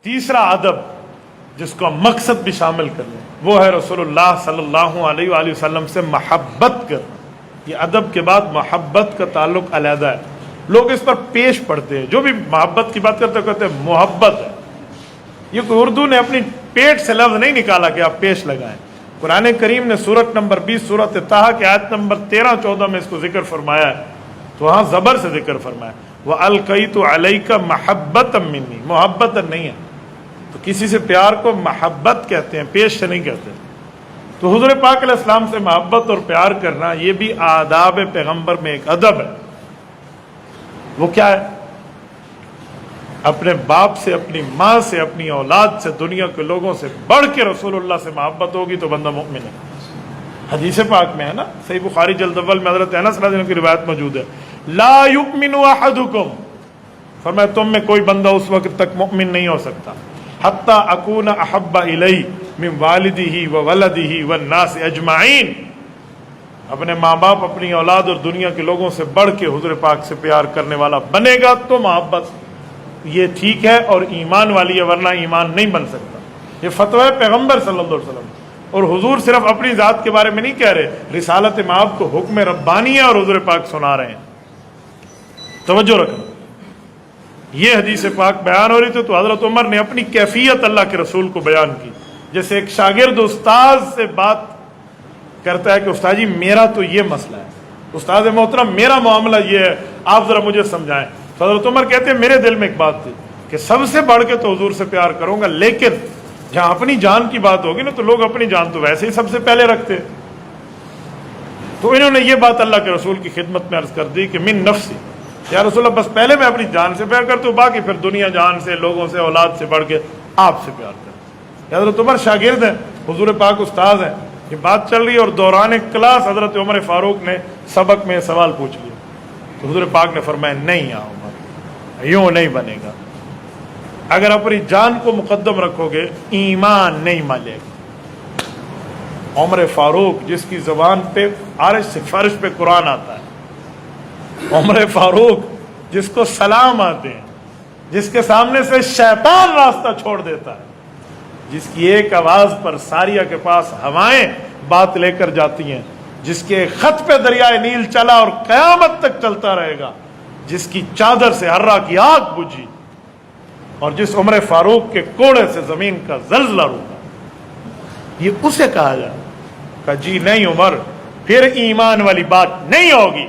تیسرا ادب جس کو ہم مقصد بھی شامل کر لیں وہ ہے رسول اللہ صلی اللہ علیہ وآلہ وسلم سے محبت کرنا۔ یہ ادب کے بعد محبت کا تعلق علیحدہ ہے، لوگ اس پر پیش پڑتے ہیں، جو بھی محبت کی بات کرتے ہیں کہتے ہیں محبت ہے۔ یہ کوئی اردو نے اپنی پیٹ سے لفظ نہیں نکالا کہ آپ پیش لگائیں، قرآن کریم نے سورت نمبر 20 سورت طٰہٰ کے آیت نمبر 13-14 میں اس کو ذکر فرمایا ہے، تو وہاں زبر سے ذکر فرمایا وَأَلْقَيْتُ عَلَيْكَ مَحَبَّةً مِّنِّي، محبت نہیں ہے، تو کسی سے پیار کو محبت کہتے ہیں، پیش سے نہیں کہتے۔ تو حضور پاک علیہ السلام سے محبت اور پیار کرنا یہ بھی آداب پیغمبر میں ایک ادب ہے۔ وہ کیا ہے؟ اپنے باپ سے، اپنی ماں سے، اپنی اولاد سے، دنیا کے لوگوں سے بڑھ کے رسول اللہ سے محبت ہوگی تو بندہ مومن ہے۔ حدیث پاک میں ہے نا، صحیح بخاری جلد اول میں حضرت انس رضی اللہ عنہ کی روایت موجود ہے، لا یؤمن احدکم، فرمایا تم میں کوئی بندہ اس وقت تک مؤمن نہیں ہو سکتا حتی اکون احب الیہ من والدہ وولدہ والناس اجمعین، اپنے ماں باپ، اپنی اولاد اور دنیا کے لوگوں سے بڑھ کے حضور پاک سے پیار کرنے والا بنے گا تو محبت یہ ٹھیک ہے اور ایمان والی ہے، ورنہ ایمان نہیں بن سکتا۔ یہ فتوی پیغمبر صلی اللہ علیہ وسلم، اور حضور صرف اپنی ذات کے بارے میں نہیں کہہ رہے، رسالت مآب کو حکم ربانی ہے اور حضور پاک سنا رہے ہیں۔ توجہ رکھنا، یہ حدیث پاک بیان ہو رہی تھی تو حضرت عمر نے اپنی کیفیت اللہ کے رسول کو بیان کی، جیسے ایک شاگرد استاد سے بات کرتا ہے کہ استاد جی میرا تو یہ مسئلہ ہے، استاد محترم میرا معاملہ یہ ہے، آپ ذرا مجھے سمجھائیں۔ تو حضرت عمر کہتے ہیں میرے دل میں ایک بات تھی کہ سب سے بڑھ کے تو حضور سے پیار کروں گا، لیکن جہاں اپنی جان کی بات ہوگی نا تو لوگ اپنی جان تو ویسے ہی سب سے پہلے رکھتے، تو انہوں نے یہ بات اللہ کے رسول کی خدمت میں عرض کر دی کہ من نفسی، یا رسول اللہ بس پہلے میں اپنی جان سے پیار کرتا ہوں، باقی پھر دنیا جان سے، لوگوں سے، اولاد سے بڑھ کے آپ سے پیار کرتا ہوں۔ حضرت عمر شاگرد ہیں، حضور پاک استاد ہیں، یہ بات چل رہی ہے اور دوران کلاس حضرت عمر فاروق نے سبق میں سوال پوچھ لیا، تو حضور پاک نے فرمایا نہیں یا عمر، یوں نہیں بنے گا، اگر اپنی جان کو مقدم رکھو گے ایمان نہیں ملے گا۔ عمر فاروق جس کی زبان پہ عرش سے فرش پہ قرآن آتا ہے، عمر فاروق جس کو سلام آتے ہیں، جس کے سامنے سے شیطان راستہ چھوڑ دیتا ہے، جس کی ایک آواز پر ساریہ کے پاس ہوائیں بات لے کر جاتی ہیں، جس کے خط پہ دریائے نیل چلا اور قیامت تک چلتا رہے گا، جس کی چادر سے حرہ کی آگ بجھی، اور جس عمر فاروق کے کوڑے سے زمین کا زلزلہ روکا، یہ اسے کہا جائے کہ جی نہیں عمر، پھر ایمان والی بات نہیں ہوگی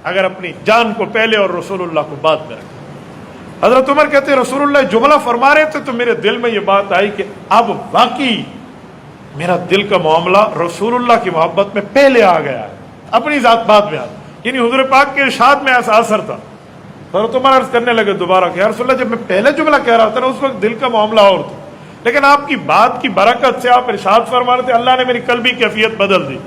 اگر اپنی جان کو پہلے اور رسول اللہ کو بعد میں رکھیں۔ حضرت عمر کہتے ہیں رسول اللہ جملہ فرما رہے تھے تو میرے دل میں یہ بات آئی کہ اب واقعی میرا دل کا معاملہ رسول اللہ کی محبت میں پہلے آ گیا ہے، اپنی ذات بعد میں آ، یعنی حضور پاک کے ارشاد میں ایسا اثر تھا۔ حضرت عمر عرض کرنے لگے دوبارہ کہ یا رسول اللہ جب میں پہلے جملہ کہہ رہا تھا نا اس وقت دل کا معاملہ اور تھا، لیکن آپ کی بات کی برکت سے آپ ارشاد فرما رہے تھے، اللہ نے میری قلبی کیفیت بدل دی،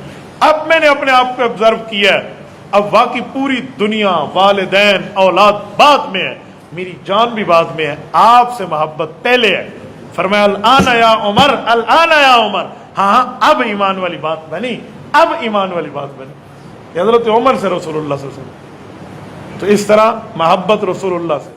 اب میں نے اپنے آپ کو آبزرو کیا ہے، اب واقعی پوری دنیا، والدین، اولاد بعد میں ہے، میری جان بھی بعد میں ہے، آپ سے محبت پہلے ہے۔ فرمایا الآن یا عمر، الآن یا عمر، ہاں اب ایمان والی بات بنی، اب ایمان والی بات بنی۔ حضرت عمر سے رسول اللہ صلی اللہ علیہ وسلم، تو اس طرح محبت رسول اللہ سے